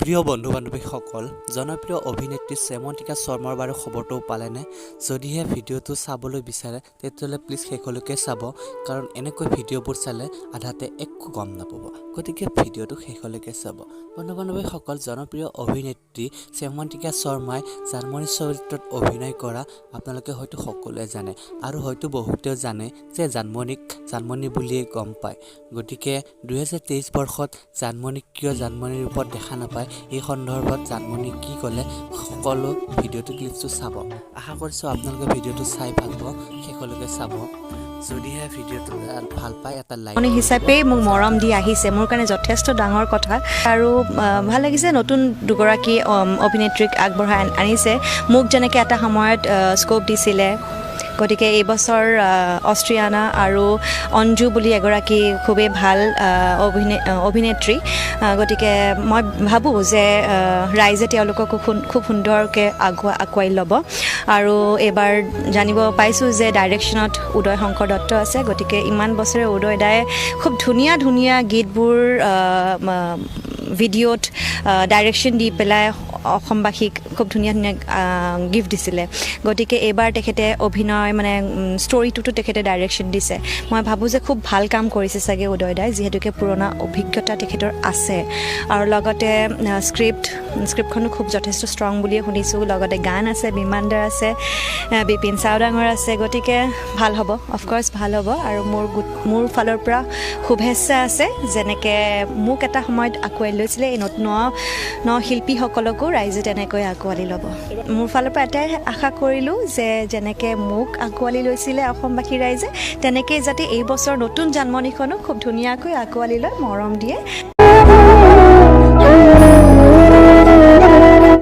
প্ৰিয় বন্ধু বান্ধৱীসকল জনপ্ৰিয় অভিনেত্ৰী শ্যামন্তিকা শৰ্মাৰ বাৰু খবৰটো পালেনে যদিহে ভিডিঅ'টো চাবলৈ বিচাৰে তেতিয়াহ'লে প্লিজ শেষলৈকে চাব কাৰণ এনেকৈ ভিডিঅ'বোৰ চালে আধাতে একো গম নাপাব গতিকে ভিডিঅ'টো শেষলৈকে চাব বন্ধু বান্ধৱীসকল জনপ্ৰিয় অভিনেত্ৰী শ্যামন্তিকা শৰ্মাই জানমণিৰ চৰিত্ৰত অভিনয় কৰা আপোনালোকে হয়তো সকলোৱে জানে আৰু হয়তো বহুতেও জানে যে জানমণি বুলিয়ে গম পায় গতিকে 2023 বৰ্ষত জানমণিক কিয় জানমণিৰ ৰূপত দেখা নাপায় এই সন্দৰ্ভত জানমণি কি ক'লে সকলো ভিডিঅ'টো ক্লিপটো চাব আশা কৰিছো আপোনালোকে ভিডিঅ'টো চাই ভাল পাব শেষলৈকে চাব যদিহে ভিডিঅ'টো ভাল পায় এটা লাইক হিচাপে মোক মৰম দি আহিছে মোৰ কাৰণে যথেষ্ট ডাঙৰ কথা আৰু ভাল লাগিছে নতুন দুগৰাকী অভিনেত্ৰীক আগবঢ়াই আনিছে মোক যেনেকৈ এটা সময়ত স্কোপ দিছিলে গতিকে এই বছৰ অষ্ট্ৰিয়ানা আৰু অঞ্জু বুলি এগৰাকী খুবেই ভাল অভিনেত্ৰী গতিকে মই ভাবোঁ যে ৰাইজে তেওঁলোকক খুব সুন্দৰকৈ আগুৱাই ল'ব আৰু এইবাৰ জানিব পাইছোঁ যে ডাইৰেকশ্যনত উদয় শংকৰ দত্ত আছে গতিকে ইমান বছৰে উদয় দায়ে খুব ধুনীয়া ধুনীয়া গীতবোৰ ভিডিঅ'ত ডাইৰেকশ্যন দি পেলাই অসমবাসীক খুব ধুনীয়া ধুনীয়া গিফ্ট দিছিলে গতিকে এইবাৰ তেখেতে অভিনয় মানে ষ্টৰিটোতো তেখেতে ডাইৰেকশ্যন দিছে মই ভাবোঁ যে খুব ভাল কাম কৰিছে চাগে উদয় দাই যিহেতুকে পুৰণা অভিজ্ঞতা তেখেতৰ আছে আৰু লগতে স্ক্ৰিপ্টখনো খুব যথেষ্ট ষ্ট্ৰং বুলিয়ে শুনিছোঁ লগতে গান আছে বিমানদাৰ আছে বিপিন চাওডাঙৰ আছে গতিকে ভাল হ'ব অফক'ৰ্ছ ভাল হ'ব আৰু মোৰ ফালৰ পৰা শুভেচ্ছা আছে যেনেকৈ মোক এটা সময়ত আঁকোৱালি লৈছিলে এই নতুন শিল্পীসকলকো ৰাইজে তেনেকৈ আঁকোৱালি ল'ব মোৰ ফালৰ পৰা এটাই আশা কৰিলোঁ যে যেনেকৈ মোক আঁকোৱালি লৈছিলে অসমবাসী ৰাইজে তেনেকৈ যাতে এই বছৰ নতুন জানমণিখনো খুব ধুনীয়াকৈ আঁকোৱালি লৈ মৰম দিয়ে